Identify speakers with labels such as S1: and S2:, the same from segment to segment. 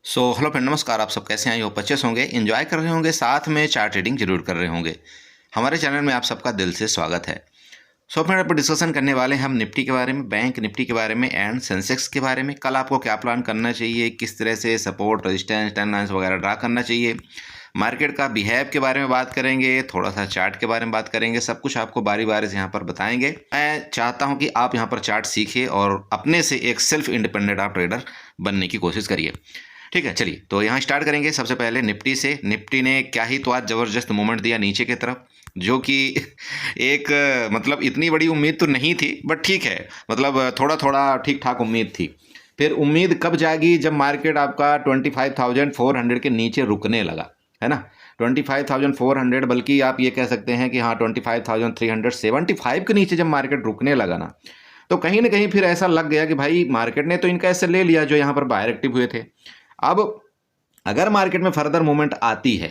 S1: Hello friend, नमस्कार। आप सब कैसे हैं? आई होप अच्छे से होंगे, एंजॉय कर रहे होंगे, साथ में चार्ट रीडिंग जरूर कर रहे होंगे। हमारे चैनल में आप सबका दिल से स्वागत है। फ्रेंड, आप डिस्कशन करने वाले हैं हम निफ्टी के बारे में, बैंक निफ्टी के बारे में एंड सेंसेक्स के बारे में। कल आपको क्या प्लान करना चाहिए, किस तरह से सपोर्ट, रेजिस्टेंस, ट्रेंड लाइन्स वगैरह ड्रा करना चाहिए, मार्केट का बिहेव के बारे में बात करेंगे, थोड़ा सा चार्ट के बारे में बात करेंगे। सब कुछ आपको बारी बारी से यहाँ पर बताएंगे। मैं चाहता हूँ कि आप यहाँ पर चार्ट सीखिए और अपने से एक सेल्फ इंडिपेंडेंट आप ट्रेडर बनने की कोशिश करिए। ठीक है, चलिए तो यहाँ स्टार्ट करेंगे। सबसे पहले निफ्टी से। निफ्टी ने क्या ही तो आज ज़बरदस्त मूवमेंट दिया नीचे की तरफ, जो कि एक मतलब इतनी बड़ी उम्मीद तो नहीं थी, बट ठीक है, मतलब थोड़ा थोड़ा ठीक ठाक उम्मीद थी। फिर उम्मीद कब जागी? जब मार्केट आपका 25,400 के नीचे रुकने लगा, है ना। 25,400, बल्कि आप ये कह सकते हैं कि हाँ 25,375 के नीचे जब मार्केट रुकने लगा ना, तो कहीं ना कहीं फिर ऐसा लग गया कि भाई मार्केट ने तो इनका ऐसे ले लिया जो यहाँ पर बाहर एक्टिव हुए थे। अब अगर मार्केट में फर्दर मूवमेंट आती है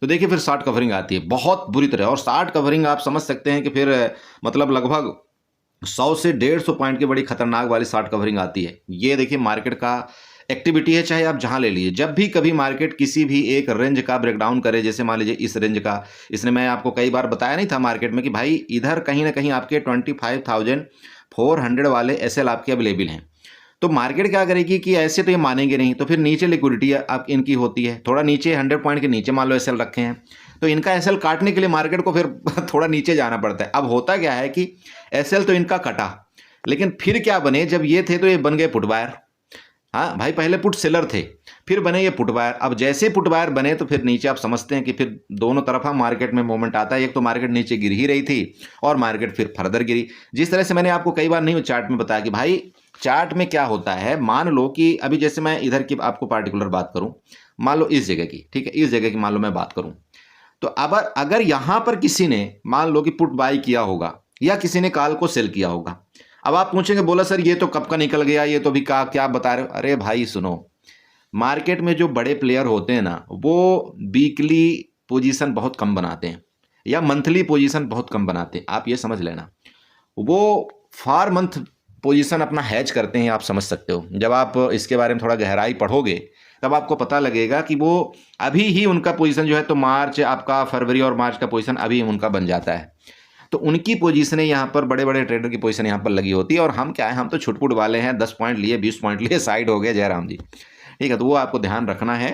S1: तो देखिए फिर शॉर्ट कवरिंग आती है बहुत बुरी तरह। और शॉर्ट कवरिंग आप समझ सकते हैं कि फिर मतलब लगभग 100 से 150 पॉइंट की बड़ी खतरनाक वाली शॉर्ट कवरिंग आती है। ये देखिए मार्केट का एक्टिविटी है, चाहे आप जहां ले लीजिए। जब भी कभी मार्केट किसी भी एक रेंज का ब्रेकडाउन करे, जैसे मान लीजिए इस रेंज का, इसने मैं आपको कई बार बताया नहीं था मार्केट में कि भाई इधर कहीं ना कहीं आपके 25,400 वाले एसएल आपके अवेलेबल हैं। तो मार्केट क्या करेगी कि ऐसे तो ये मानेंगे नहीं, तो फिर नीचे लिक्विडिटी आप इनकी होती है थोड़ा नीचे, 100 पॉइंट के नीचे मान लो एसएल रखे हैं, तो इनका एसएल काटने के लिए मार्केट को फिर थोड़ा नीचे जाना पड़ता है। अब होता क्या है कि एसएल तो इनका कटा, लेकिन फिर क्या बने, जब ये थे तो ये बन गए पुट बायर। हाँ भाई, पहले पुट सेलर थे, फिर बने ये पुट बायर। अब जैसे पुट बायर बने तो फिर नीचे आप समझते हैं कि फिर दोनों तरफा मार्केट में मूवमेंट आता है। एक तो मार्केट नीचे गिर ही रही थी और मार्केट फिर फर्दर गिरी। जिस तरह से मैंने आपको कई बार नहीं चार्ट में बताया कि भाई चार्ट में क्या होता है। मान लो कि अभी जैसे मैं इधर की आपको पार्टिकुलर बात करूं, मान लो इस जगह की, ठीक है, इस जगह की मान लो मैं बात करूं, तो अब अगर यहां पर किसी ने मान लो कि पुट बाय किया होगा या किसी ने कॉल को सेल किया होगा। अब आप पूछेंगे, बोला सर ये तो कब का निकल गया, ये तो भी क्या बता रहे हो। अरे भाई सुनो, मार्केट में जो बड़े प्लेयर होते हैं ना, वो वीकली पोजीशन बहुत कम बनाते हैं या मंथली पोजीशन बहुत कम बनाते हैं। आप ये समझ लेना, वो फार मंथ पोजीशन अपना हैज करते हैं। आप समझ सकते हो, जब आप इसके बारे में थोड़ा गहराई पढ़ोगे तब आपको पता लगेगा कि वो अभी ही उनका पोजीशन जो है, तो मार्च आपका, फरवरी और मार्च का पोजीशन अभी उनका बन जाता है। तो उनकी पोजीशनें यहाँ पर, बड़े बड़े ट्रेडर की पोजीशन यहाँ पर लगी होती है। और हम क्या है, हम तो छुटपुट वाले हैं, 10 पॉइंट लिए, 20 पॉइंट लिए, साइड हो गए जयराम जी। ठीक है, तो वो आपको ध्यान रखना है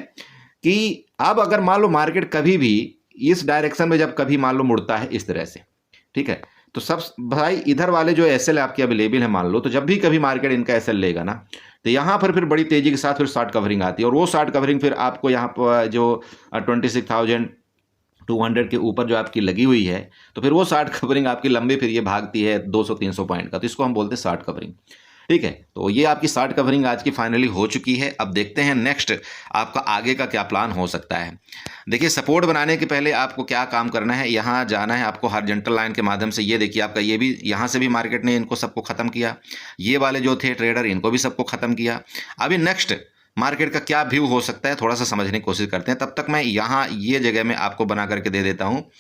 S1: कि अब अगर मान लो मार्केट कभी भी इस डायरेक्शन में जब कभी मान लो मुड़ता है इस तरह से, ठीक है, तो सब भाई इधर वाले जो एसएल आपके अवेलेबल है मान लो, तो जब भी कभी मार्केट इनका एसएल लेगा ना, तो यहाँ पर फिर बड़ी तेजी के साथ फिर शॉर्ट कवरिंग आती है। और वो शॉर्ट कवरिंग फिर आपको यहाँ पर जो 26,200 के ऊपर जो आपकी लगी हुई है, तो फिर वो शॉर्ट कवरिंग आपकी लंबी फिर ये भागती है 200-300 पॉइंट का, तो इसको हम बोलते हैं शॉर्ट कवरिंग। ठीक है, तो ये आपकी शॉर्ट कवरिंग आज की फाइनली हो चुकी है। अब देखते हैं नेक्स्ट आपका आगे का क्या प्लान हो सकता है। देखिए, सपोर्ट बनाने के पहले आपको क्या काम करना है, यहाँ जाना है आपको हॉरिजॉन्टल लाइन के माध्यम से। ये देखिए आपका ये भी, यहाँ से भी मार्केट ने इनको सबको ख़त्म किया, ये वाले जो थे ट्रेडर इनको भी सबको ख़त्म किया। अभी नेक्स्ट मार्केट का क्या व्यू हो सकता है, थोड़ा सा समझने की कोशिश करते हैं। तब तक मैं यहाँ ये जगह में आपको बना करके दे देता हूँ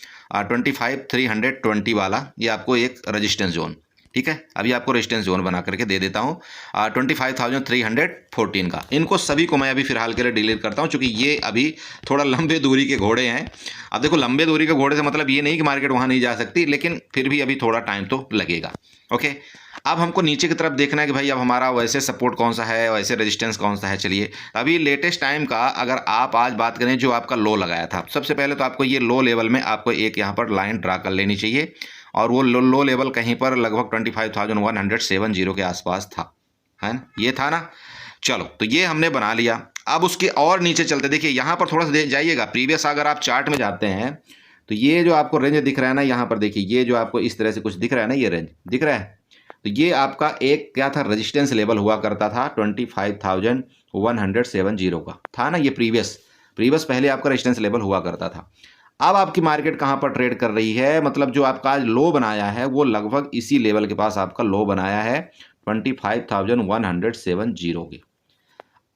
S1: 25,320 वाला, ये आपको एक रजिस्टेंस जोन। ठीक है, अभी आपको रेजिस्टेंस जोन बना करके दे देता हूँ 25,314 का। इनको सभी को मैं अभी फिलहाल के लिए डिलीट करता हूँ, क्योंकि ये अभी थोड़ा लंबे दूरी के घोड़े हैं। अब देखो, लंबे दूरी के घोड़े से मतलब ये नहीं कि मार्केट वहाँ नहीं जा सकती, लेकिन फिर भी अभी थोड़ा टाइम तो लगेगा। ओके, अब हमको नीचे की तरफ देखना है कि भाई अब हमारा वैसे सपोर्ट कौन सा है, वैसे रेजिस्टेंस कौन सा है। चलिए, अभी लेटेस्ट टाइम का अगर आप आज बात करें, जो आपका लो लगाया था, सबसे पहले तो आपको ये लो लेवल में आपको एक यहाँ पर लाइन ड्रा कर लेनी चाहिए। और वो लो लेवल कहीं पर लगभग 25,170 के आसपास था, है ना, ये था ना। चलो, तो ये हमने बना लिया। अब उसके और नीचे चलते, देखिए यहाँ पर थोड़ा सा जाइएगा प्रीवियस, अगर आप चार्ट में जाते हैं तो ये जो आपको रेंज दिख रहा है ना, यहाँ पर देखिए, ये जो आपको इस तरह से कुछ दिख रहा है ना, ये रेंज दिख रहा है, तो ये आपका एक क्या था, रेजिस्टेंस लेवल हुआ करता था 25,170 का था ना, ये प्रीवियस पहले आपका रेजिस्टेंस लेवल हुआ करता था। अब आपकी मार्केट कहाँ पर ट्रेड कर रही है, मतलब जो आपका आज लो बनाया है वो लगभग इसी लेवल के पास आपका लो बनाया है 25,170 के।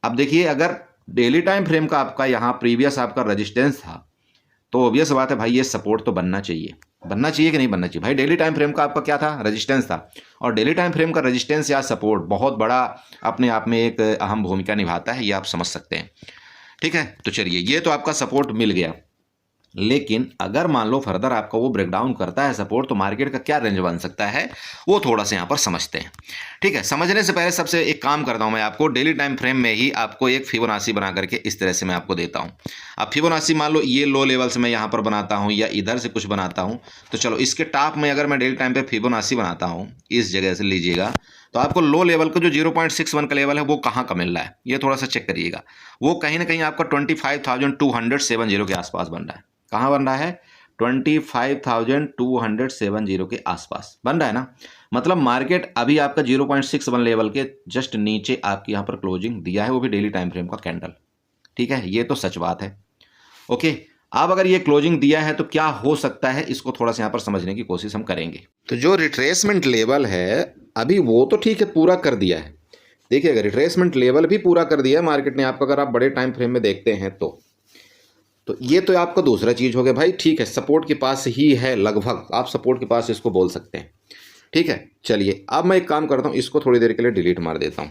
S1: अब देखिए, अगर डेली टाइम फ्रेम का आपका यहाँ प्रीवियस आपका रेजिस्टेंस था तो ऑब्वियस बात है भाई, ये सपोर्ट तो बनना चाहिए कि नहीं बनना चाहिए भाई। डेली टाइम फ्रेम का आपका क्या था, रेजिस्टेंस था, और डेली टाइम फ्रेम का रेजिस्टेंस या सपोर्ट बहुत बड़ा अपने आप में एक अहम भूमिका निभाता है, ये आप समझ सकते हैं। ठीक है, तो चलिए ये तो आपका सपोर्ट मिल गया, लेकिन अगर मान लो फर्दर आपका वो ब्रेकडाउन करता है सपोर्ट, तो मार्केट का क्या रेंज बन सकता है वो थोड़ा सा यहाँ पर समझते हैं। ठीक है, समझने से पहले सबसे एक काम करता हूँ मैं, आपको डेली टाइम फ्रेम में ही आपको एक फिबोनाची बना करके इस तरह से मैं आपको देता हूँ। अब फिबोनाची मान लो ये लो लेवल से मैं यहाँ पर बनाता हूँ या इधर से कुछ बनाता हूँ, तो चलो इसके टॉप में अगर मैं डेली टाइम पे फिबोनाची बनाता हूँ इस जगह से लीजिएगा, तो आपको लो लेवल का जो 0.61 का लेवल है वो कहाँ का मिल रहा है, ये थोड़ा सा चेक करिएगा। वो कहीं ना कहीं आपका 25,270 के आसपास बन रहा है। कहाँ बन रहा है, 25,270 के आसपास बन रहा है ना। मतलब मार्केट अभी आपका 0.61 लेवल के जस्ट नीचे आपके यहाँ पर क्लोजिंग दिया है, वो भी डेली टाइम फ्रेम का कैंडल। ठीक है, ये तो सच बात है। ओके, अब अगर ये क्लोजिंग दिया है तो क्या हो सकता है, इसको थोड़ा सा यहाँ पर समझने की कोशिश हम करेंगे। तो जो रिट्रेसमेंट लेवल है अभी वो तो ठीक है पूरा कर दिया है। देखिए अगर रिट्रेसमेंट लेवल भी पूरा कर दिया है मार्केट ने आपका, अगर आप बड़े टाइम फ्रेम में देखते हैं तो ये तो आपका दूसरा चीज़ हो गया भाई। ठीक है, सपोर्ट के पास ही है लगभग, आप सपोर्ट के पास इसको बोल सकते हैं। ठीक है, चलिए अब मैं एक काम करता हूँ, इसको थोड़ी देर के लिए डिलीट मार देता हूँ।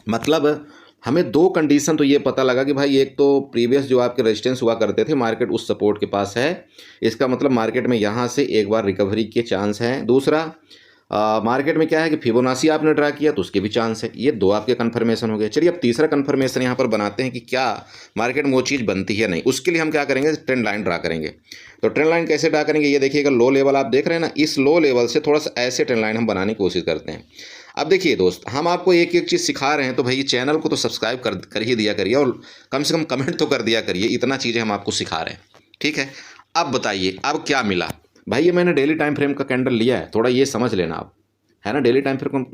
S1: मतलब हमें दो कंडीशन तो ये पता लगा कि भाई एक तो प्रीवियस जो आपके रेजिस्टेंस हुआ करते थे मार्केट उस सपोर्ट के पास है, इसका मतलब मार्केट में यहाँ से एक बार रिकवरी के चांस हैं। दूसरा मार्केट में क्या है कि फिबोनाची आपने ड्रा किया तो उसके भी चांस है। ये दो आपके कन्फर्मेशन हो गए। चलिए अब तीसरा कन्फर्मेशन यहाँ पर बनाते हैं कि क्या मार्केट में वो चीज़ बनती है नहीं। उसके लिए हम क्या करेंगे, ट्रेंड लाइन ड्रा करेंगे। तो ट्रेंड लाइन कैसे ड्रा करेंगे, ये देखिएगा लो लेवल आप देख रहे हैं ना, इस लो लेवल से थोड़ा सा ऐसे ट्रेंड लाइन हम बनाने की कोशिश करते हैं। अब देखिए दोस्त, हम आपको एक एक चीज़ सिखा रहे हैं तो भाई चैनल को तो सब्सक्राइब कर ही दिया करिए और कम से कम कमेंट तो कर दिया करिए, इतना चीज़ें हम आपको सिखा रहे हैं। ठीक है, अब बताइए अब क्या मिला भाई। ये मैंने डेली टाइम फ्रेम का कैंडल लिया है, थोड़ा ये समझ लेना आप, है ना। डेली टाइम फ्रेम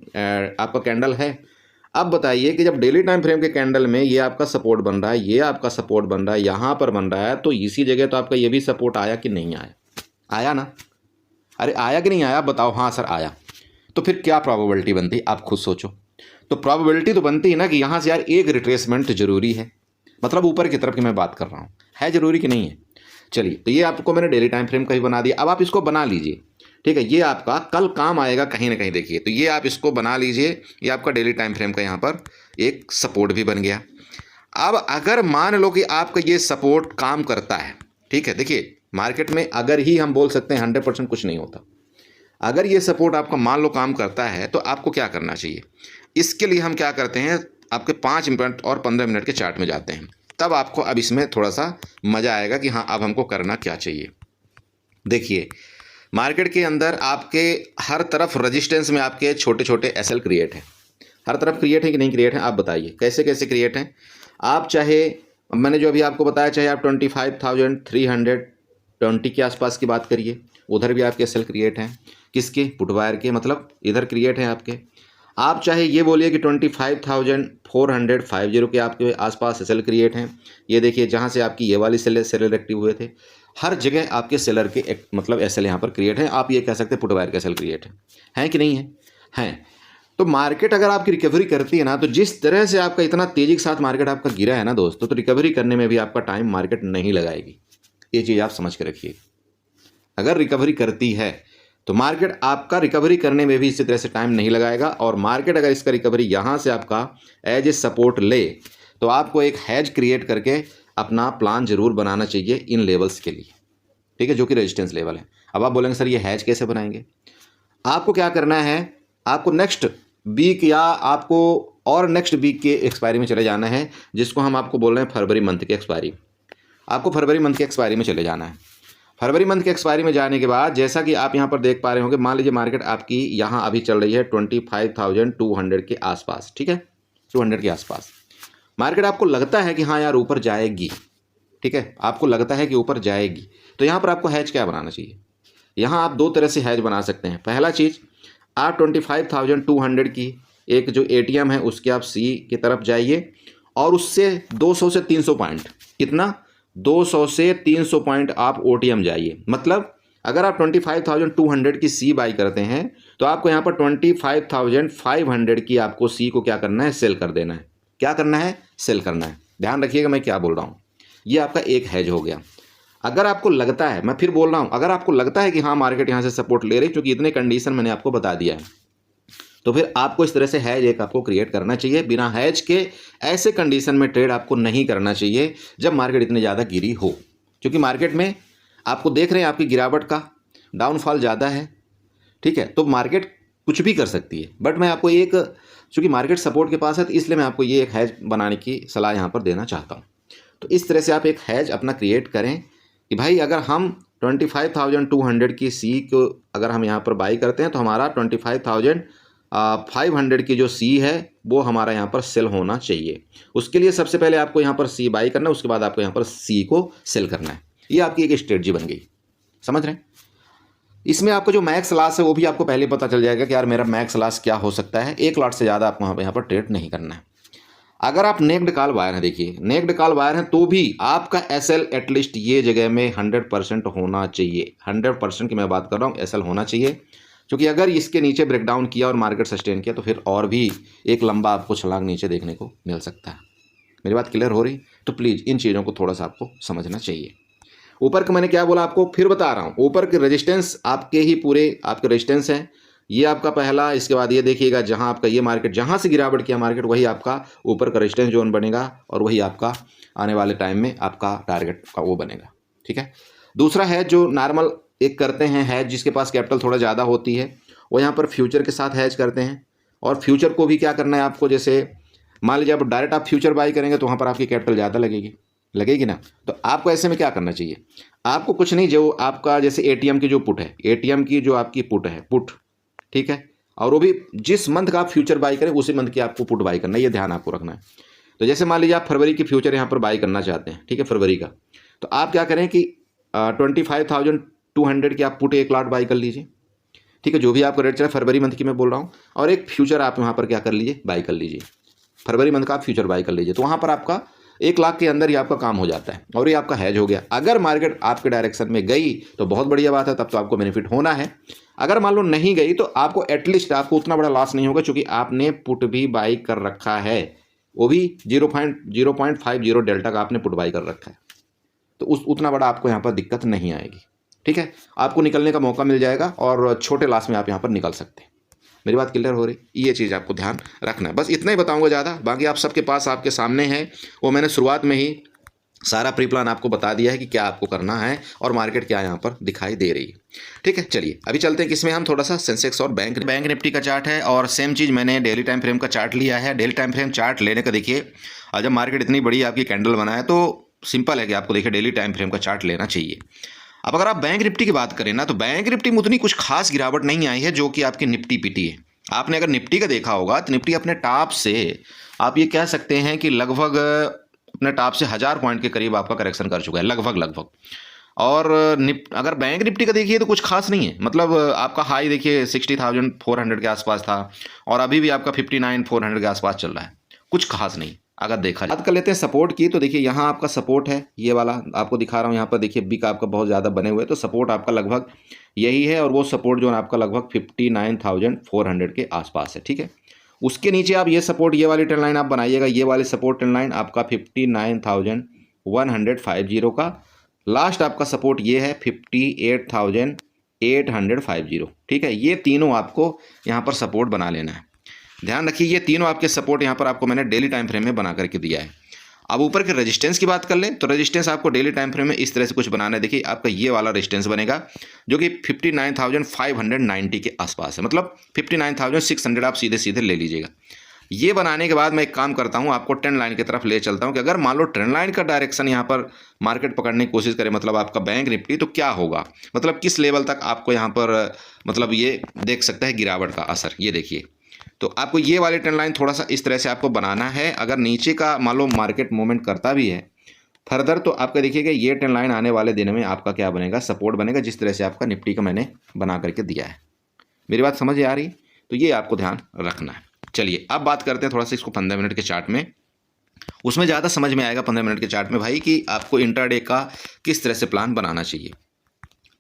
S1: आपका कैंडल है। अब बताइए कि जब डेली टाइम फ्रेम के कैंडल में ये आपका सपोर्ट बन रहा है, ये आपका सपोर्ट बन रहा है, यहाँ पर बन रहा है, तो इसी जगह तो आपका ये भी सपोर्ट आया कि नहीं आया, आया ना। अरे आया कि नहीं आया बताओ। हाँ सर आया। तो फिर क्या प्रोबेबिलिटी बनती, आप खुद सोचो। तो प्रोबेबिलिटी तो बनती है ना कि यहाँ से यार एक रिट्रेसमेंट जरूरी है, मतलब ऊपर की तरफ की मैं बात कर रहा हूँ, है जरूरी कि नहीं है। चलिए तो ये आपको मैंने डेली टाइम फ्रेम का ही बना दिया। अब आप इसको बना लीजिए, ठीक है, ये आपका कल काम आएगा कहीं ना कहीं। देखिए तो ये आप इसको बना लीजिए, ये आपका डेली टाइम फ्रेम का यहाँ पर एक सपोर्ट भी बन गया। अब अगर मान लो कि आपका ये सपोर्ट काम करता है, ठीक है, देखिए मार्केट में अगर ही हम बोल सकते हैं 100% कुछ नहीं होता। अगर ये सपोर्ट आपका मान लो काम करता है तो आपको क्या करना चाहिए, इसके लिए हम क्या करते हैं, आपके 5 मिनट और 15 मिनट के चार्ट में जाते हैं, तब आपको अब इसमें थोड़ा सा मज़ा आएगा कि हाँ अब हमको करना क्या चाहिए। देखिए मार्केट के अंदर आपके हर तरफ रेजिस्टेंस में आपके छोटे छोटे एसएल क्रिएट हैं, हर तरफ क्रिएट है कि नहीं क्रिएट है, आप बताइए कैसे कैसे क्रिएट हैं। आप चाहे मैंने जो अभी आपको बताया, चाहे आप 25,320 के आसपास की बात करिए, उधर भी आपके एसएल क्रिएट हैं, किसके, पुटवायर के, मतलब इधर क्रिएट हैं आपके। आप चाहे ये बोलिए कि 25,450 के आपके आसपास एसएल क्रिएट हैं। ये देखिए जहाँ से आपकी ये वाली सेलर एक्टिव हुए थे, हर जगह आपके सेलर के मतलब एसएल यहाँ पर क्रिएट हैं। आप ये कह सकते हैं पुटवायर के एसएल क्रिएट हैं कि नहीं है, हैं। तो मार्केट अगर आपकी रिकवरी करती है ना, तो जिस तरह से आपका इतना तेज़ी के साथ मार्केट आपका गिरा है ना दोस्तों, तो रिकवरी करने में भी आपका टाइम मार्केट नहीं लगाएगी। ये चीज़ आप समझ के रखिए। अगर रिकवरी करती है तो मार्केट आपका रिकवरी करने में भी इसी तरह से टाइम नहीं लगाएगा। और मार्केट अगर इसका रिकवरी यहाँ से आपका एज ए सपोर्ट ले, तो आपको एक हैज क्रिएट करके अपना प्लान जरूर बनाना चाहिए इन लेवल्स के लिए, ठीक है, जो कि रेजिस्टेंस लेवल है। अब आप बोलेंगे सर ये हैज कैसे बनाएंगे। आपको क्या करना है, आपको नेक्स्ट वीक या आपको और नेक्स्ट वीक के एक्सपायरी में चले जाना है, जिसको हम आपको बोल रहे हैं फरवरी मंथ की एक्सपायरी। आपको फरवरी मंथ की एक्सपायरी में चले जाना है। फरवरी मंथ की एक्सपायरी में जाने के बाद जैसा कि आप यहाँ पर देख पा रहे होंगे, मान लीजिए मार्केट आपकी यहाँ अभी चल रही है 25,200 के आसपास, ठीक है, 200 के आसपास मार्केट आपको लगता है कि हाँ यार ऊपर जाएगी, ठीक है, आपको लगता है कि ऊपर जाएगी, तो यहाँ पर आपको हैज क्या बनाना चाहिए। यहाँ आप दो तरह से हैज बना सकते हैं। पहला चीज़, आप 25,200 की एक जो एटीएम है उसके आप सी की तरफ जाइए और उससे 200 से 300 पॉइंट, कितना, 200 से 300 पॉइंट आप ओटीएम जाइए। मतलब अगर आप 25,200 की सी बाई करते हैं तो आपको यहाँ पर 25,500 की आपको सी को क्या करना है, सेल कर देना है। क्या करना है, सेल करना है। ध्यान रखिएगा मैं क्या बोल रहा हूँ। ये आपका एक हैज हो गया। अगर आपको लगता है, मैं फिर बोल रहा हूँ, अगर आपको लगता है कि हाँ मार्केट यहाँ से सपोर्ट ले रही, क्योंकि इतने कंडीशन मैंने आपको बता दिया है, तो फिर आपको इस तरह से हैज एक आपको क्रिएट करना चाहिए। बिना हैज के ऐसे कंडीशन में ट्रेड आपको नहीं करना चाहिए जब मार्केट इतनी ज़्यादा गिरी हो, क्योंकि मार्केट में आपको देख रहे हैं आपकी गिरावट का डाउनफॉल ज़्यादा है, ठीक है, तो मार्केट कुछ भी कर सकती है। बट मैं आपको एक, चूँकि मार्केट सपोर्ट के पास है, तो इसलिए मैं आपको ये एक हैज बनाने की सलाह यहाँ पर देना चाहता हूँ। तो इस तरह से आप एक हैज अपना क्रिएट करें कि भाई अगर हम 25,200 की सी को अगर हम यहाँ पर बाई करते हैं तो हमारा 25,500 की जो सी है वो हमारा यहाँ पर सेल होना चाहिए। उसके लिए सबसे पहले आपको यहाँ पर सी बाई करना है, उसके बाद आपको यहाँ पर सी को सेल करना है। ये आपकी एक स्ट्रेटजी बन गई, समझ रहे हैं। इसमें आपको जो मैक्स लॉस है वो भी आपको पहले पता चल जाएगा कि यार मेरा मैक्स लॉस क्या हो सकता है। एक लॉट से ज़्यादा आपको यहाँ पर ट्रेड नहीं करना है। अगर आप नेक्ड कॉल बायर हैं, देखिए नेक्ड कॉल बायर हैं तो भी आपका एसएल एटलीस्ट ये जगह में 100% होना चाहिए। 100% की मैं बात कर रहा हूँ, एसएल होना चाहिए, क्योंकि अगर इसके नीचे ब्रेकडाउन किया और मार्केट सस्टेन किया तो फिर और भी एक लंबा आपको छलांग नीचे देखने को मिल सकता है। मेरी बात क्लियर हो रही? तो प्लीज़ इन चीज़ों को थोड़ा सा आपको समझना चाहिए। ऊपर का मैंने क्या बोला आपको फिर बता रहा हूँ, ऊपर के रेजिस्टेंस आपके ही पूरे आपके रेजिस्टेंस हैं। ये आपका पहला, इसके बाद ये देखिएगा जहाँ आपका ये मार्केट जहाँ से गिरावट किया मार्केट, वही आपका ऊपर का रेजिस्टेंस जोन बनेगा और वही आपका आने वाले टाइम में आपका टारगेट का वो बनेगा, ठीक है। दूसरा है जो नॉर्मल एक करते हैं हैज, जिसके पास कैपिटल थोड़ा ज़्यादा होती है, वो यहाँ पर फ्यूचर के साथ हैज करते हैं। और फ्यूचर को भी क्या करना है आपको, जैसे मान लीजिए आप डायरेक्ट आप फ्यूचर बाई करेंगे तो वहाँ पर आपकी कैपिटल ज़्यादा लगेगी ना। तो आपको ऐसे में क्या करना चाहिए, आपको कुछ नहीं, जो आपका जैसे एटीएम की जो पुट है, एटीएम की जो आपकी पुट है, पुट, ठीक है, और वो भी जिस मंथ का आप फ्यूचर बाई करें उसी मंथ की आपको पुट बाई करना है, ये ध्यान आपको रखना है। तो जैसे मान लीजिए आप फरवरी की फ्यूचर यहाँ पर बाई करना चाहते हैं, ठीक है, फरवरी का, तो आप क्या करें कि 25,200 की आप पुट एक लॉट बाई कर लीजिए, ठीक है, जो भी आपका रेट चला फरवरी मंथ की मैं बोल रहा हूँ, और एक फ्यूचर आप यहाँ पर क्या कर लीजिए, बाई कर लीजिए, फरवरी मंथ का आप फ्यूचर बाई कर लीजिए। तो वहाँ पर आपका 1 लाख के अंदर ही आपका काम हो जाता है और ये आपका हैज हो गया। अगर मार्केट आपके डायरेक्शन में गई तो बहुत बढ़िया बात है, तब तो आपको बेनिफिट होना है। अगर मान लो नहीं गई तो आपको एटलीस्ट आपको उतना बड़ा लॉस नहीं होगा, क्योंकि आपने पुट भी बाई कर रखा है, वो भी 0.50 डेल्टा का आपने पुट बाई कर रखा है, तो उतना बड़ा आपको यहाँ पर दिक्कत नहीं आएगी, ठीक है। आपको निकलने का मौका मिल जाएगा और छोटे लॉस में आप यहाँ पर निकल सकते हैं। मेरी बात क्लियर हो रही? ये चीज़ आपको ध्यान रखना है। बस इतना ही बताऊंगा, ज़्यादा बाकी आप सबके पास आपके सामने है, वो मैंने शुरुआत में ही सारा प्री प्लान आपको बता दिया है कि क्या आपको करना है और मार्केट क्या यहाँ पर दिखाई दे रही है, ठीक है। चलिए अभी चलते हैं किसमें, हम थोड़ा सा सेंसेक्स और बैंक निफ्टी का चार्ट है, और सेम चीज़ मैंने डेली टाइम फ्रेम का चार्ट लिया है। डेली टाइम फ्रेम चार्ट लेने का देखिए, जब मार्केट इतनी बड़ी आपकी कैंडल बनाए तो सिंपल है कि आपको देखिए डेली टाइम फ्रेम का चार्ट लेना चाहिए। अब अगर आप बैंक निफ्टी की बात करें ना, तो बैंक निफ्टी में उतनी कुछ खास गिरावट नहीं आई है जो कि आपकी निफ्टी पीटी है। आपने अगर निफ्टी का देखा होगा तो निफ्टी अपने टॉप से आप ये कह सकते हैं कि लगभग अपने टॉप से 1000 पॉइंट के करीब आपका करेक्शन कर चुका है, लगभग। और अगर बैंक निफ्टी का देखिए तो कुछ खास नहीं है, मतलब आपका हाई देखिए 60,400 के आसपास था और अभी भी आपका 59,400 के आसपास चल रहा है, कुछ खास नहीं। अगर देखा बात कर लेते हैं सपोर्ट की, तो देखिए यहाँ आपका सपोर्ट है, ये वाला आपको दिखा रहा हूँ, यहाँ पर देखिए बिक आपका बहुत ज़्यादा बने हुए, तो सपोर्ट आपका लगभग यही है, और वो सपोर्ट जो है आपका लगभग 59,400 के आसपास है, ठीक है। उसके नीचे आप ये सपोर्ट, ये वाली ट्रेंड लाइन आप बनाइएगा, ये वाली सपोर्ट ट्रेंड लाइन आपका 59,150 का, लास्ट आपका सपोर्ट ये है 58,850, ठीक है। ये तीनों आपको यहाँ पर सपोर्ट बना लेना है। ध्यान रखिए ये तीनों आपके सपोर्ट यहाँ पर आपको मैंने डेली टाइम फ्रेम में बना करके दिया है। अब ऊपर के रेजिस्टेंस की बात कर लें तो रेजिस्टेंस आपको डेली टाइम फ्रेम में इस तरह से कुछ बनाना है। देखिए आपका ये वाला रेजिस्टेंस बनेगा जो कि 59,590 के आसपास है, मतलब 59,600 आप सीधे सीधे ले लीजिएगा। ये बनाने के बाद मैं एक काम करता हूँ, आपको ट्रेंड लाइन की तरफ ले चलता हूँ कि अगर मान लो ट्रेंड लाइन का डायरेक्शन यहाँ पर मार्केट पकड़ने की कोशिश करे, मतलब आपका बैंक निफ्टी, तो क्या होगा, मतलब किस लेवल तक आपको यहाँ पर मतलब ये देख सकता है गिरावट का असर। ये देखिए, तो आपको ये वाली ट्रेंड लाइन थोड़ा सा इस तरह से आपको बनाना है। अगर नीचे का मान लो मार्केट मूवमेंट करता भी है फर्दर, तो आपका देखिएगा ये ट्रेंड लाइन आने वाले दिन में आपका क्या बनेगा, सपोर्ट बनेगा, जिस तरह से आपका निफ्टी का मैंने बना करके दिया है। मेरी बात समझ आ रही? तो ये आपको ध्यान रखना है। चलिए अब बात करते हैं थोड़ा सा इसको 15 मिनट के चार्ट में, उसमें ज़्यादा समझ में आएगा 15 मिनट के चार्ट में भाई कि आपको इंट्राडे का किस तरह से प्लान बनाना चाहिए।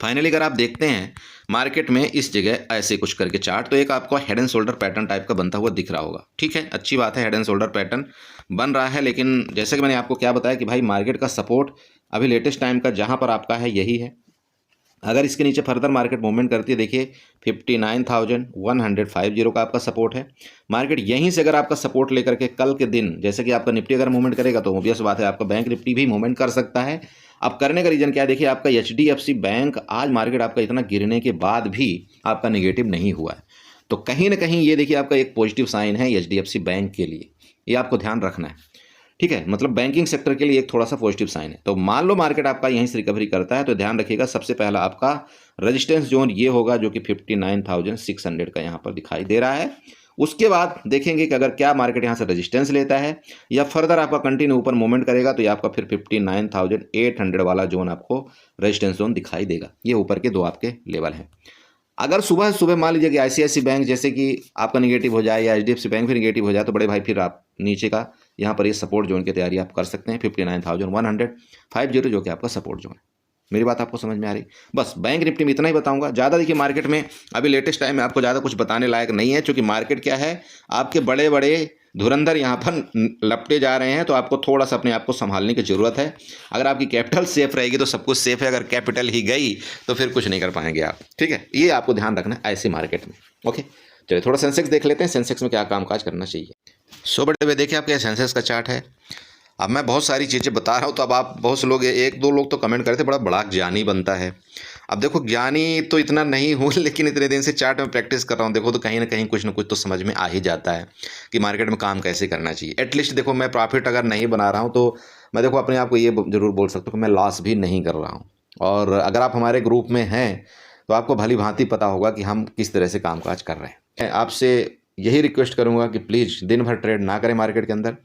S1: फाइनली अगर आप देखते हैं मार्केट में इस जगह ऐसे कुछ करके चार्ट, तो एक आपको head and shoulder pattern type का बनता हुआ दिख रहा होगा, ठीक है, अच्छी बात है, हेड एंड शोल्डर पैटर्न बन रहा है। लेकिन जैसे कि मैंने आपको क्या बताया कि भाई मार्केट का सपोर्ट अभी लेटेस्ट टाइम का जहाँ पर आपका है यही है। अगर इसके नीचे फर्दर मार्केट मूवमेंट करती है, देखिए 59,150 का आपका सपोर्ट है। मार्केट यहीं से अगर आपका सपोर्ट लेकर के कल के दिन जैसे कि आपका निफ्टी अगर मूवमेंट करेगा तो ऑब्वियस बात है आपका बैंक निफ्टी भी मूवमेंट कर सकता है। अब करने का रीजन क्या है, देखिए आपका HDFC बैंक आज मार्केट आपका इतना गिरने के बाद भी आपका नेगेटिव नहीं हुआ है, तो कहीं ना कहीं ये देखिए आपका एक पॉजिटिव साइन है HDFC बैंक के लिए, ये आपको ध्यान रखना है, ठीक है। मतलब बैंकिंग सेक्टर के लिए एक थोड़ा सा पॉजिटिव साइन है। तो मान लो मार्केट आपका यहीं से रिकवरी करता है तो ध्यान रखिएगा सबसे पहला आपका रेजिस्टेंस जोन ये होगा जो कि 59,600 का यहाँ पर दिखाई दे रहा है। उसके बाद देखेंगे कि अगर क्या मार्केट यहाँ से रेजिस्टेंस लेता है या फर्दर आपका कंटिन्यू ऊपर मूवमेंट करेगा तो ये आपका फिर 59,800 वाला जोन आपको रेजिस्टेंस जोन दिखाई देगा। ये ऊपर के दो आपके लेवल हैं। अगर सुबह सुबह मान लीजिए कि ICICI बैंक जैसे कि आपका निगेटिव हो जाए या HDFC बैंक भी निगेटिव हो जाए तो बड़े भाई फिर आप नीचे का यहाँ पर ये सपोर्ट जोन की तैयारी आप कर सकते हैं 59,150 जो कि आपका सपोर्ट जोन है। मेरी बात आपको समझ में आ रही? बस बैंक निफ्टी में इतना ही बताऊंगा। ज़्यादा देखिए मार्केट में अभी लेटेस्ट टाइम में आपको ज़्यादा कुछ बताने लायक नहीं है, क्योंकि मार्केट क्या है आपके बड़े बड़े धुरंधर यहाँ पर लपटे जा रहे हैं, तो आपको थोड़ा सा अपने आप को संभालने की ज़रूरत है। अगर आपकी कैपिटल सेफ रहेगी तो सब कुछ सेफ है, अगर कैपिटल ही गई तो फिर कुछ नहीं कर पाएंगे आप, ठीक है। ये आपको ध्यान रखना है ऐसे मार्केट में। ओके, चलिए थोड़ा सेंसेक्स देख लेते हैं, सेंसेक्स में क्या कामकाज करना चाहिए। सो बड़े हुए देखिए आपके सेंसेक्स का चार्ट है। अब मैं बहुत सारी चीज़ें बता रहा हूँ तो अब आप बहुत से लोग, एक दो लोग तो कमेंट करते बड़ा बड़ा ज्ञानी बनता है। अब देखो ज्ञानी तो इतना नहीं हूँ, लेकिन इतने दिन से चार्ट में प्रैक्टिस कर रहा हूँ, देखो तो कहीं ना कहीं कुछ ना कुछ तो समझ में आ ही जाता है कि मार्केट में काम कैसे करना चाहिए। एटलीस्ट देखो मैं प्रॉफिट अगर नहीं बना रहा हूँ तो मैं देखो अपने आप को ये जरूर बोल सकता हूँ कि मैं लॉस भी नहीं कर रहा हूँ। और अगर आप हमारे ग्रुप में हैं तो आपको भली भांति पता होगा कि हम किस तरह से कामकाज कर रहे हैं। आपसे यही रिक्वेस्ट करूँगा कि प्लीज़ दिन भर ट्रेड ना करें मार्केट के अंदर।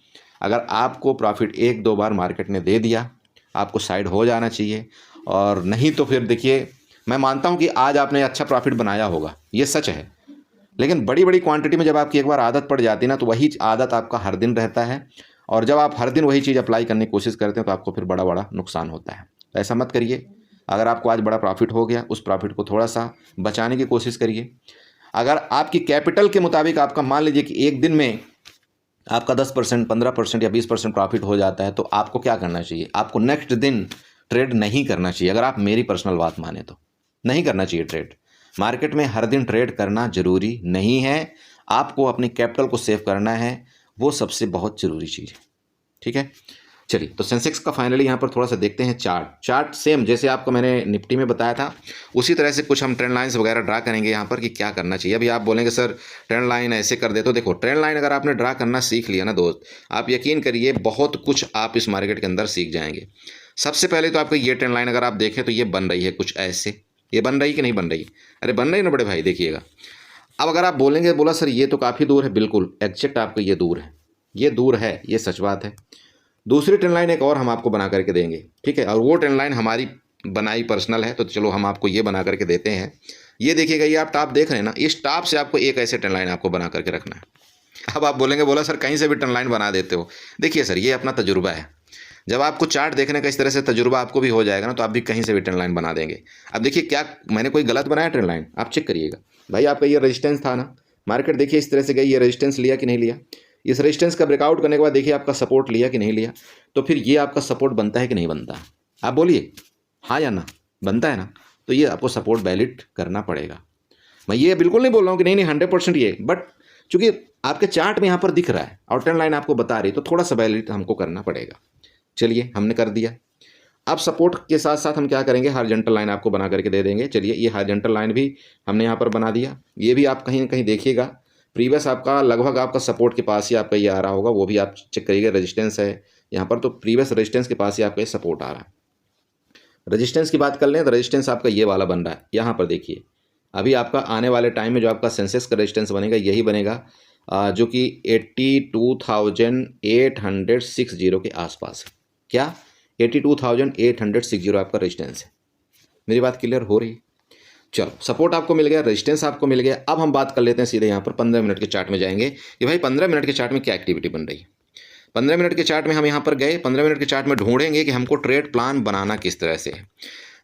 S1: अगर आपको प्रॉफिट एक दो बार मार्केट ने दे दिया आपको साइड हो जाना चाहिए, और नहीं तो फिर देखिए मैं मानता हूं कि आज आपने अच्छा प्रॉफिट बनाया होगा, ये सच है, लेकिन बड़ी बड़ी क्वांटिटी में जब आपकी एक बार आदत पड़ जाती है ना तो वही आदत आपका हर दिन रहता है, और जब आप हर दिन वही चीज़ अप्लाई करने की कोशिश करते हैं तो आपको फिर बड़ा बड़ा नुकसान होता है। तो ऐसा मत करिए। अगर आपको आज बड़ा प्रॉफिट हो गया उस प्रॉफिट को थोड़ा सा बचाने की कोशिश करिए। अगर आपकी कैपिटल के मुताबिक आपका मान लीजिए कि एक दिन में आपका 10%, 15% या 20% प्रॉफिट हो जाता है तो आपको क्या करना चाहिए, आपको नेक्स्ट दिन ट्रेड नहीं करना चाहिए। अगर आप मेरी पर्सनल बात माने तो नहीं करना चाहिए ट्रेड। मार्केट में हर दिन ट्रेड करना जरूरी नहीं है, आपको अपनी कैपिटल को सेव करना है, वो सबसे बहुत ज़रूरी चीज़ है, ठीक है। चलिए तो सेंसेक्स का फाइनली यहाँ पर थोड़ा सा देखते हैं चार्ट सेम जैसे आपको मैंने निफ्टी में बताया था उसी तरह से कुछ हम ट्रेंड लाइंस वगैरह ड्रा करेंगे यहाँ पर कि क्या करना चाहिए। अभी आप बोलेंगे सर ट्रेंड लाइन ऐसे कर दे, तो देखो ट्रेंड लाइन अगर आपने ड्रा करना सीख लिया ना दोस्त, आप यकीन करिए बहुत कुछ आप इस मार्केट के अंदर सीख जाएंगे। सबसे पहले तो आपको ये ट्रेंड लाइन अगर आप देखें तो ये बन रही है कुछ ऐसे, ये बन रही कि नहीं बन रही? अरे बन रही ना बड़े भाई, देखिएगा। अब अगर आप बोलेंगे बोला सर ये तो काफ़ी दूर है, बिल्कुल एग्जैक्ट आपको ये दूर है, ये दूर है, ये सच बात है। दूसरी ट्रेंड लाइन एक और हम आपको बना करके देंगे, ठीक है, और वो ट्रेंड लाइन हमारी बनाई पर्सनल है, तो चलो हम आपको ये बना करके देते हैं। ये देखिएगा, ये आप टॉप देख रहे हैं ना, इस टॉप से आपको एक ऐसे ट्रेंड लाइन आपको बना करके रखना है। अब आप बोलेंगे बोला सर कहीं से भी ट्रेंड लाइन बना देते हो। देखिए सर ये अपना तजुर्बा है, जब आपको चार्ट देखने का इस तरह से तजुर्बा आपको भी हो जाएगा ना तो आप भी कहीं से भी ट्रेंड लाइन बना देंगे। अब देखिए क्या मैंने कोई गलत बनाया ट्रेंड लाइन, आप चेक करिएगा भाई। आपका ये रेजिस्टेंस था ना, मार्केट देखिए इस तरह से गई, ये रेजिस्टेंस लिया कि नहीं लिया, इस रेजिस्टेंस का ब्रेकआउट करने के बाद देखिए आपका सपोर्ट लिया कि नहीं लिया, तो फिर ये आपका सपोर्ट बनता है कि नहीं बनता? आप बोलिए हाँ या ना, बनता है ना, तो ये आपको सपोर्ट वैलिड करना पड़ेगा। मैं ये बिल्कुल नहीं बोल रहा हूँ कि नहीं 100% ये, बट चूंकि आपके चार्ट में यहाँ पर दिख रहा है और ट्रेंड लाइन आपको बता रही, तो थोड़ा सा वैलिड हमको करना पड़ेगा। चलिए हमने कर दिया। अब सपोर्ट के साथ साथ हम क्या करेंगे, हॉरिजॉन्टल लाइन आपको बना करके दे देंगे। चलिए ये हॉरिजॉन्टल लाइन भी हमने यहाँ पर बना दिया, ये भी आप कहीं ना कहीं देखिएगा प्रीवियस आपका लगभग आपका सपोर्ट के पास ही आपका ये आ रहा होगा, वो भी आप चेक करिएगा। रेजिस्टेंस है यहाँ पर, तो प्रीवियस रेजिस्टेंस के पास ही आपका ये सपोर्ट आ रहा है। रेजिस्टेंस की बात कर लें तो रेजिस्टेंस आपका ये वाला बन रहा है, यहाँ पर देखिए। अभी आपका आने वाले टाइम में जो आपका सेंसेक्स का रेजिस्टेंस बनेगा यही बनेगा, जो कि 82,860 के आसपास है। क्या 82,860 आपका रेजिस्टेंस है? मेरी बात क्लियर हो रही है? चलो सपोर्ट आपको मिल गया, रेजिस्टेंस आपको मिल गया। अब हम बात कर लेते हैं सीधे यहाँ पर 15 मिनट के चार्ट में जाएंगे कि भाई 15 मिनट के चार्ट में क्या एक्टिविटी बन रही है। 15 मिनट के चार्ट में हम यहाँ पर गए, 15 मिनट के चार्ट में ढूंढेंगे कि हमको ट्रेड प्लान बनाना किस तरह से है।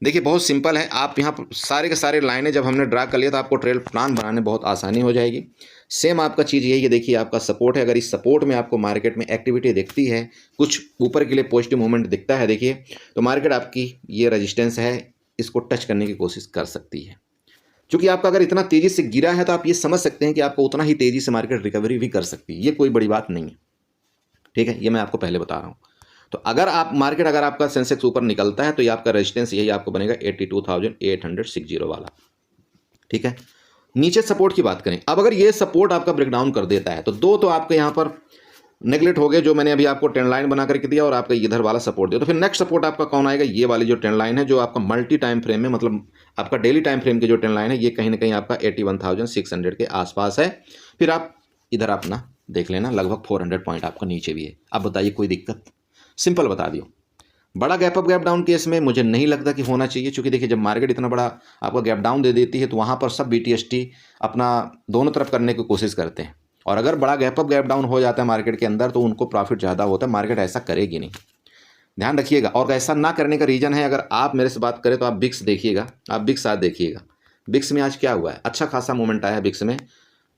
S1: देखिए बहुत सिंपल है, आप यहाँ पर सारे के सारे लाइनें जब हमने ड्रा कर लिया तो आपको ट्रेड प्लान बनाने बहुत आसानी हो जाएगी। सेम आपका चीज़ यही है, देखिए आपका सपोर्ट है, अगर इस सपोर्ट में आपको मार्केट में एक्टिविटी दिखती है, कुछ ऊपर के लिए पॉजिटिव मूवमेंट दिखता है देखिए, तो मार्केट आपकी ये रेजिस्टेंस है, इसको टच करने की कोशिश कर सकती है। क्योंकि आपका अगर इतना तेज़ी से गिरा है तो आप ये समझ सकते हैं कि आपको उतना ही तेज़ी से मार्केट रिकवरी भी कर सकती है, ये कोई बड़ी बात नहीं है, ठीक है, ये मैं आपको पहले बता रहा हूँ। तो अगर आपका सेंसेक्स ऊपर निकलता है तो ये आपका रेजिस्टेंस यही आपको बनेगा 82,860 वाला, ठीक है। नीचे सपोर्ट की बात करें, अब अगर ये सपोर्ट आपका ब्रेकडाउन कर देता है तो दो तो आपके यहाँ पर नेगलेक्ट हो गए, जो मैंने अभी आपको ट्रेंड लाइन बना करके दिया और आपका इधर वाला सपोर्ट दिया। तो फिर नेक्स्ट सपोर्ट आपका कौन आएगा, ये वाली जो ट्रेंड लाइन है, जो आपका मल्टी टाइम फ्रेम में, मतलब आपका डेली टाइम फ्रेम की जो ट्रेंड लाइन है, ये कहीं ना कहीं आपका 81,600 के आसपास है। फिर आप इधर अपना देख लेना, लगभग 400 पॉइंट आपका नीचे भी है। अब बताइए कोई दिक्कत, सिंपल बता दियो। बड़ा gap up gap down case में मुझे नहीं लगता कि होना चाहिए, क्योंकि देखिए जब मार्केट इतना बड़ा आपका गैप डाउन दे देती है तो वहाँ पर सब BTST अपना दोनों तरफ करने की कोशिश करते हैं, और अगर बड़ा गैप अप गैप डाउन हो जाता है मार्केट के अंदर तो उनको प्रॉफिट ज़्यादा होता है। मार्केट ऐसा करेगी नहीं, ध्यान रखिएगा। और ऐसा ना करने का रीज़न है, अगर आप मेरे से बात करें तो आप बिक्स देखिएगा, आप बिक्स आज देखिएगा, बिक्स में आज क्या हुआ है, अच्छा खासा मूवमेंट आया है बिक्स में,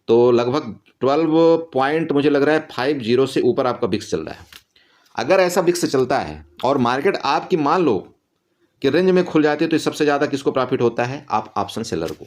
S1: तो लगभग 12 पॉइंट मुझे लग रहा है 50 से ऊपर आपका बिक्स चल रहा है। अगर ऐसा बिक्स चलता है और मार्केट आपकी मान लो कि रेंज में खुल जाती है तो सबसे ज़्यादा किसको प्रॉफिट होता है, आप ऑप्शन सेलर को।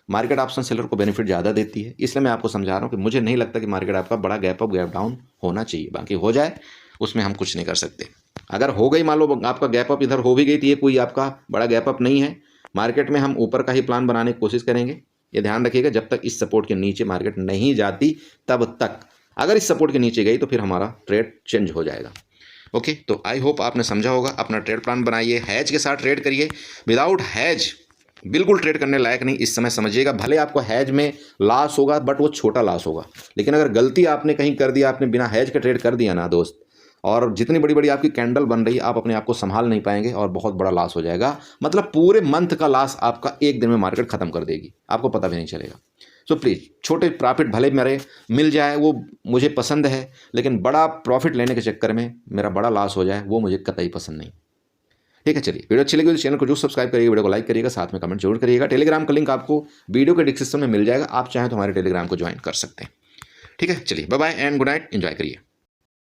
S1: मार्केट ऑप्शन सेलर को बेनिफिट ज़्यादा देती है, इसलिए मैं आपको समझा रहा हूँ कि मुझे नहीं लगता कि मार्केट आपका बड़ा गैप अप गैप डाउन होना चाहिए। बाकी हो जाए उसमें हम कुछ नहीं कर सकते। अगर हो गई, मान लो आपका गैप अप इधर हो भी गई, तो ये कोई आपका बड़ा गैप अप नहीं है। मार्केट में हम ऊपर का ही प्लान बनाने की कोशिश करेंगे, ये ध्यान रखिएगा। जब तक इस सपोर्ट के नीचे मार्केट नहीं जाती तब तक, अगर इस सपोर्ट के नीचे गई तो फिर हमारा ट्रेड चेंज हो जाएगा। ओके, तो आई होप आपने समझा होगा। अपना ट्रेड प्लान बनाइए, हैज के साथ ट्रेड करिए। विदाउट हैज बिल्कुल ट्रेड करने लायक नहीं, इस समय समझिएगा। भले आपको हैज में लॉस होगा बट वो छोटा लॉस होगा, लेकिन अगर गलती आपने कहीं कर दिया, आपने बिना हैज के ट्रेड कर दिया ना दोस्त, और जितनी बड़ी बड़ी आपकी कैंडल बन रही है, आप अपने आप को संभाल नहीं पाएंगे और बहुत बड़ा लॉस हो जाएगा। मतलब पूरे मंथ का लॉस आपका एक दिन में मार्केट खत्म कर देगी, आपको पता भी नहीं चलेगा। सो प्लीज़, छोटे प्रॉफिट भले मेरे मिल जाए वो मुझे पसंद है, लेकिन बड़ा प्रॉफिट लेने के चक्कर में मेरा बड़ा लॉस हो जाए वो मुझे कतई पसंद नहीं। ठीक है, चलिए, वीडियो अच्छी लगी तो चैनल को जरूर सब्सक्राइब करिएगा, वीडियो को लाइक करिएगा, साथ में कमेंट जरूर करिएगा। टेलीग्राम का लिंक आपको वीडियो के डिस्क्रिप्शन में मिल जाएगा, आप चाहें तो हमारे टेलीग्राम को ज्वाइन कर सकते हैं। ठीक है, चलिए, bye bye and good night, enjoy करिए।